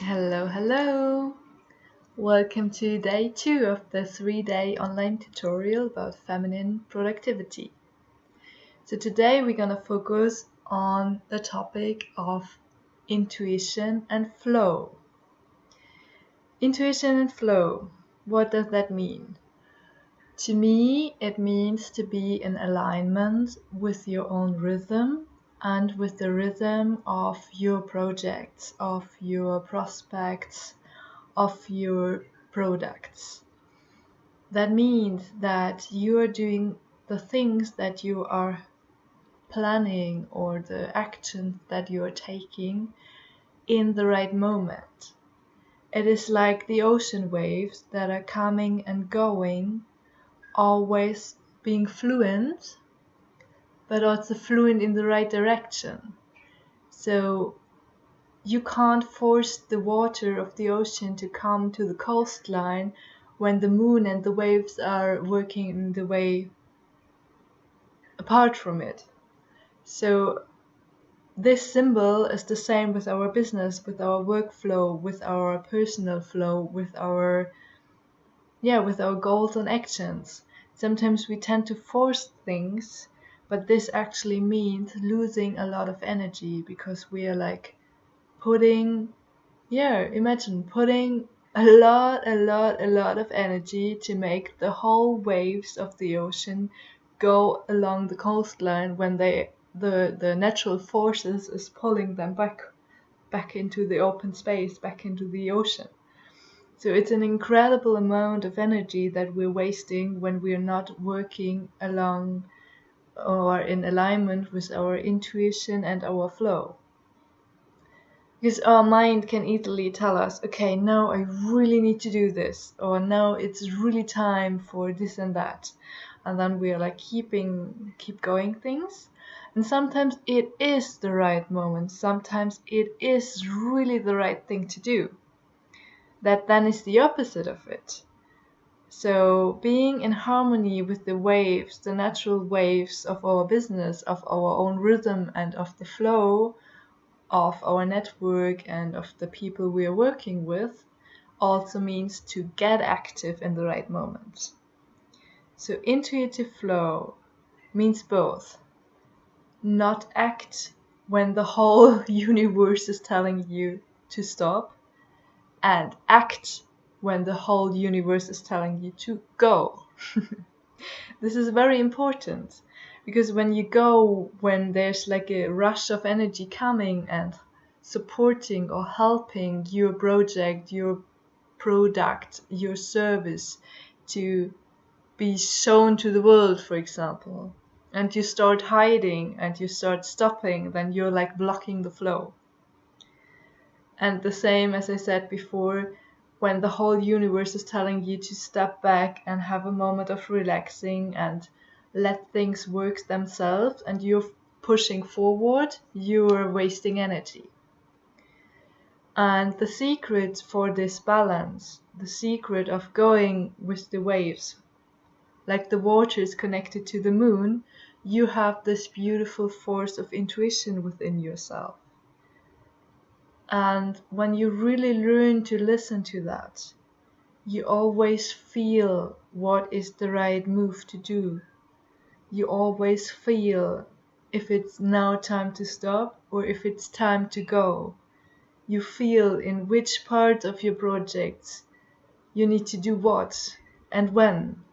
Hello, hello. Welcome to day 2 of the 3-day online tutorial about feminine productivity. So today we're going to focus on the topic of intuition and flow. Intuition and flow, what does that mean? To me, it means to be in alignment with your own rhythm and with the rhythm of your projects, of your prospects, of your products. That means that you are doing the things that you are planning or the actions that you are taking in the right moment. It is like the ocean waves that are coming and going, always being fluent, but also fluent in the right direction. So you can't force the water of the ocean to come to the coastline when the moon and the waves are working in the way apart from it. So this symbol is the same with our business, with our workflow, with our personal flow, with our goals and actions. Sometimes we tend to force things, but this actually means losing a lot of energy because we are like imagine putting a lot of energy to make the whole waves of the ocean go along the coastline when the natural forces is pulling them back into the open space, back into the ocean. So it's an incredible amount of energy that we're wasting when we're not working along or in alignment with our intuition and our flow. Because our mind can easily tell us, okay, now I really need to do this, or now it's really time for this and that. And then we are like keep going things. And sometimes it is the right moment. Sometimes it is really the right thing to do. That then is the opposite of it. So being in harmony with the waves, the natural waves of our business, of our own rhythm and of the flow, of our network and of the people we are working with also means to get active in the right moment. So intuitive flow means both. Not act when the whole universe is telling you to stop, and act when the whole universe is telling you to go. This is very important because when there's like a rush of energy coming and supporting or helping your project, your product, your service to be shown to the world, for example, and you start hiding and you start stopping, then you're like blocking the flow. And the same as I said before, when the whole universe is telling you to step back and have a moment of relaxing and let things work themselves and you're pushing forward, you're wasting energy. And the secret for this balance, the secret of going with the waves, like the water is connected to the moon, you have this beautiful force of intuition within yourself. And when you really learn to listen to that, you always feel what is the right move to do. You always feel if it's now time to stop or if it's time to go. You feel in which part of your projects you need to do what and when.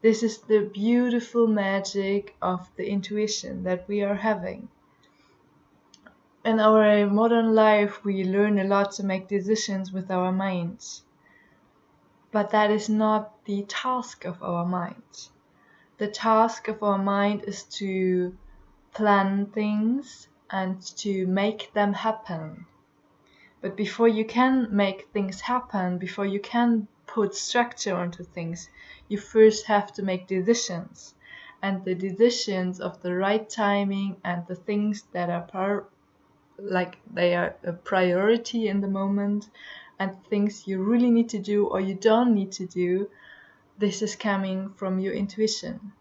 This is the beautiful magic of the intuition that we are having. In our modern life, we learn a lot to make decisions with our minds. But that is not the task of our mind. The task of our mind is to plan things and to make them happen. But before you can make things happen, before you can put structure onto things, you first have to make decisions. And the decisions of the right timing and the things that are they are a priority in the moment and things you really need to do or you don't need to do, this is coming from your intuition.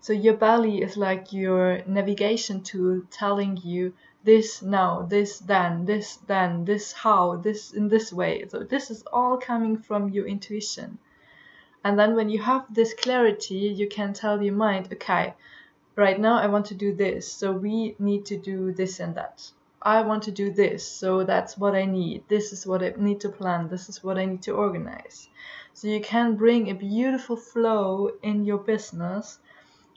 So your belly is like your navigation tool telling you this now, this then, this how, this in this way. So this is all coming from your intuition. And then when you have this clarity, you can tell your mind, okay, right now I want to do this, so we need to do this and that. I want to do this, so that's what I need. This is what I need to plan. This is what I need to organize. So you can bring a beautiful flow in your business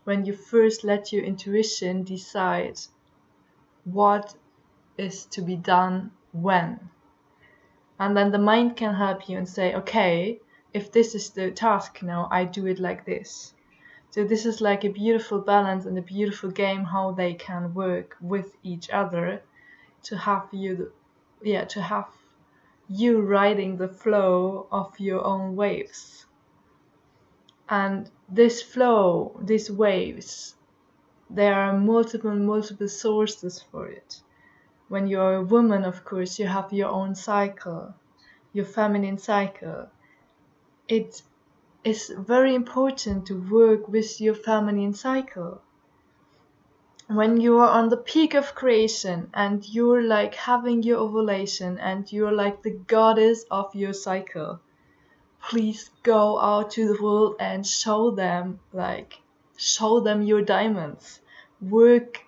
when you first let your intuition decide what is to be done when. And then the mind can help you and say, okay, if this is the task now, I do it like this. So this is like a beautiful balance and a beautiful game how they can work with each other to have you riding the flow of your own waves. And this flow, these waves, there are multiple sources for it. When you're a woman, of course, you have your own cycle, your feminine cycle. It is very important to work with your feminine cycle. When you are on the peak of creation and you're like having your ovulation and you're like the goddess of your cycle, please go out to the world and show them your diamonds. Work,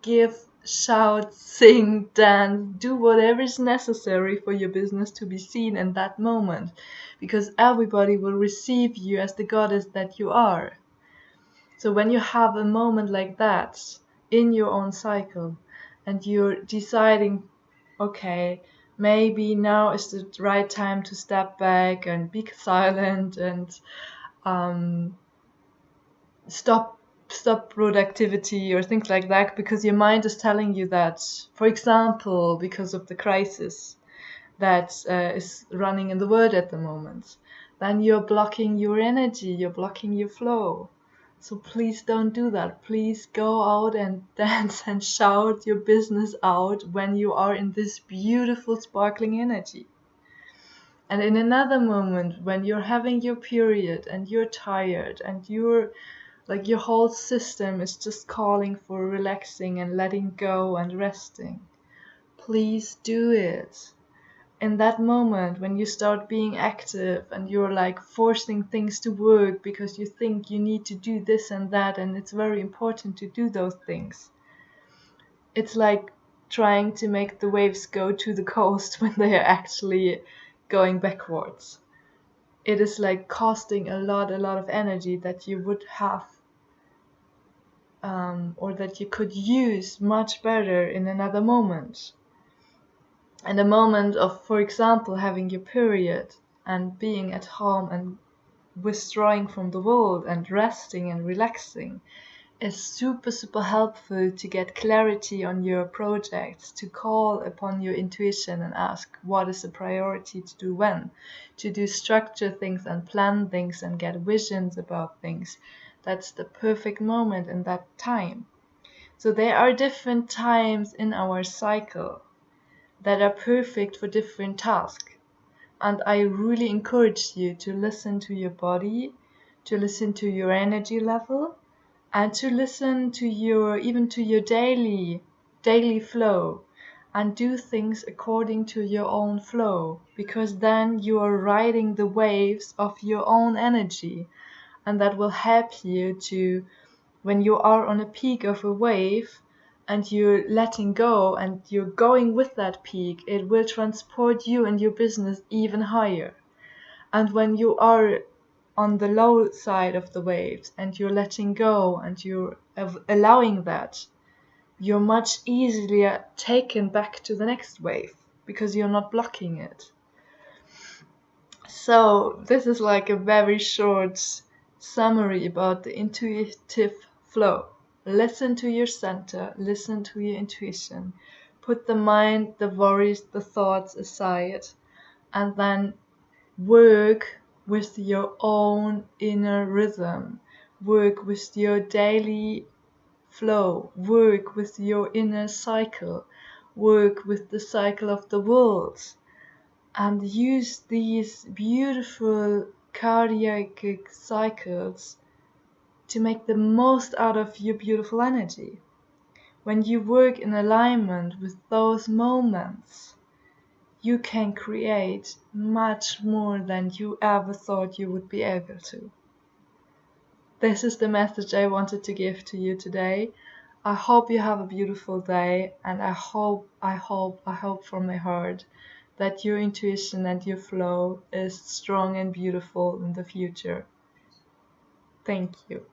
give, shout, sing, dance, do whatever is necessary for your business to be seen in that moment, because everybody will receive you as the goddess that you are. So when you have a moment like that in your own cycle and you're deciding, okay, maybe now is the right time to step back and be silent and stop productivity or things like that, because your mind is telling you that, for example, because of the crisis that is running in the world at the moment, then you're blocking your energy, you're blocking your flow. So please don't do that. Please go out and dance and shout your business out when you are in this beautiful sparkling energy. And in another moment, when you're having your period and you're tired and you're like your whole system is just calling for relaxing and letting go and resting, please do it. In that moment when you start being active and you're like forcing things to work because you think you need to do this and that and it's very important to do those things, it's like trying to make the waves go to the coast when they are actually going backwards. It is like costing a lot of energy that you would have or that you could use much better in another moment. And a moment of, for example, having your period and being at home and withdrawing from the world and resting and relaxing is super helpful to get clarity on your projects, to call upon your intuition and ask what is the priority to do when, to do structure things and plan things and get visions about things. That's the perfect moment in that time. So there are different times in our cycle that are perfect for different tasks. And I really encourage you to listen to your body, to listen to your energy level, and to listen to your daily flow, and do things according to your own flow, because then you are riding the waves of your own energy, and that will help you to, when you are on a peak of a wave and you're letting go and you're going with that peak, it will transport you and your business even higher. And when you are on the low side of the waves and you're letting go and you're allowing that, you're much easier taken back to the next wave because you're not blocking it. So this is like a very short summary about the intuitive flow. Listen to your center, listen to your intuition, put the mind, the worries, the thoughts aside, and then work with your own inner rhythm, work with your daily flow, work with your inner cycle, work with the cycle of the world, and use these beautiful cardiac cycles to make the most out of your beautiful energy. when you work in alignment with those moments, you can create much more than you ever thought you would be able to. This is the message I wanted to give to you today. I hope you have a beautiful day, and I hope from my heart that your intuition and your flow is strong and beautiful in the future. Thank you.